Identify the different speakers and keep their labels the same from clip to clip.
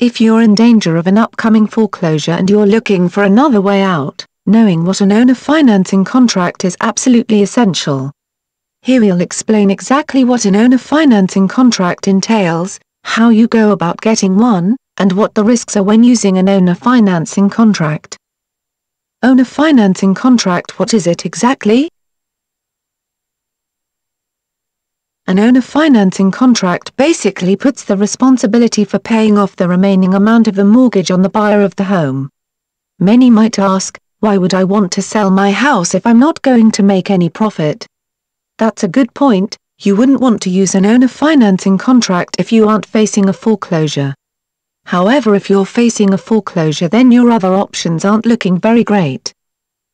Speaker 1: If you're in danger of an upcoming foreclosure and you're looking for another way out, knowing what an owner financing contract is absolutely essential. Here we'll explain exactly what an owner financing contract entails, how you go about getting one, and what the risks are when using an owner financing contract. Owner financing contract, what is it exactly? An owner financing contract basically puts the responsibility for paying off the remaining amount of the mortgage on the buyer of the home. Many might ask, why would I want to sell my house if I'm not going to make any profit? That's a good point. You wouldn't want to use an owner financing contract if you aren't facing a foreclosure. However, if you're facing a foreclosure, then your other options aren't looking very great.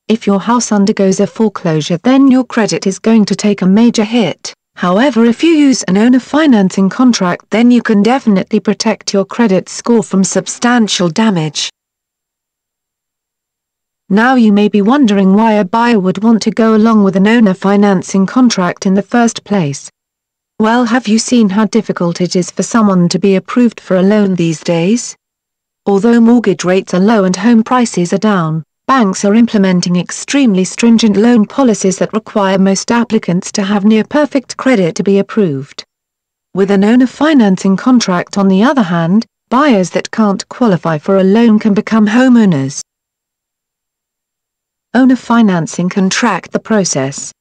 Speaker 1: If your house undergoes a foreclosure, then your credit is going to take a major hit. However, if you use an owner financing contract, then you can definitely protect your credit score from substantial damage. Now you may be wondering why a buyer would want to go along with an owner financing contract in the first place. Well, have you seen how difficult it is for someone to be approved for a loan these days? Although mortgage rates are low and home prices are down, banks are implementing extremely stringent loan policies that require most applicants to have near-perfect credit to be approved. With an owner financing contract, on the other hand, buyers that can't qualify for a loan can become homeowners. Owner financing contract, the process.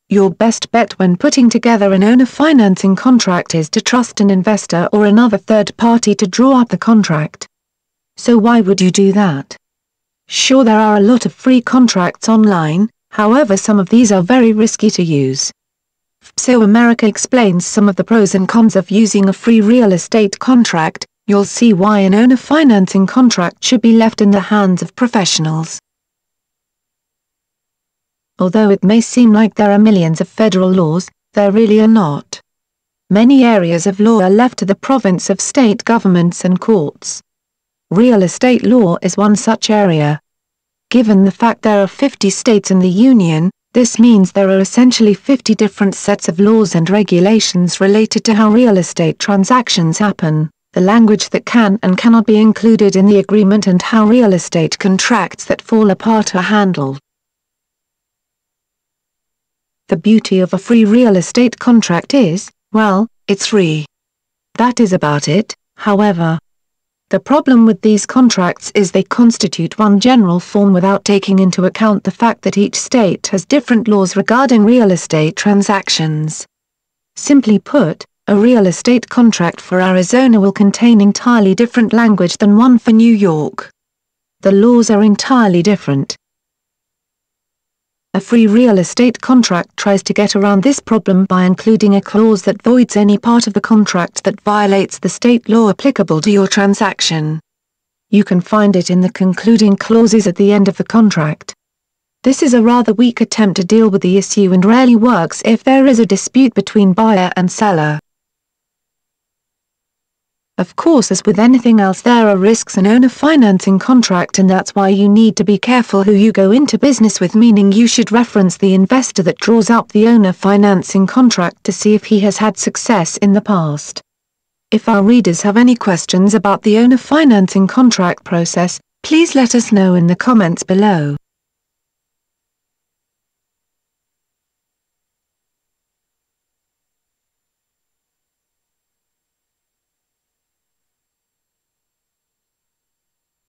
Speaker 1: Your best bet when putting together an owner financing contract is to trust an investor or another third party to draw up the contract. So why would you do that? Sure, there are a lot of free contracts online, however some of these are very risky to use. Phill America explains some of the pros and cons of using a free real estate contract. You'll see why an owner financing contract should be left in the hands of professionals. Although it may seem like there are millions of federal laws, there really are not. Many areas of law are left to the province of state governments and courts. Real estate law is one such area. Given the fact there are 50 states in the Union, this means there are essentially 50 different sets of laws and regulations related to how real estate transactions happen, the language that can and cannot be included in the agreement, and how real estate contracts that fall apart are handled. The beauty of a free real estate contract is, well, it's free. That is about it, however. The problem with these contracts is they constitute one general form without taking into account the fact that each state has different laws regarding real estate transactions. Simply put, a real estate contract for Arizona will contain entirely different language than one for New York. The laws are entirely different. A free real estate contract tries to get around this problem by including a clause that voids any part of the contract that violates the state law applicable to your transaction. You can find it in the concluding clauses at the end of the contract. This is a rather weak attempt to deal with the issue and rarely works if there is a dispute between buyer and seller. Of course, as with anything else, there are risks in owner financing contract, and that's why you need to be careful who you go into business with, meaning you should reference the investor that draws up the owner financing contract to see if he has had success in the past. If our readers have any questions about the owner financing contract process, please let us know in the comments below.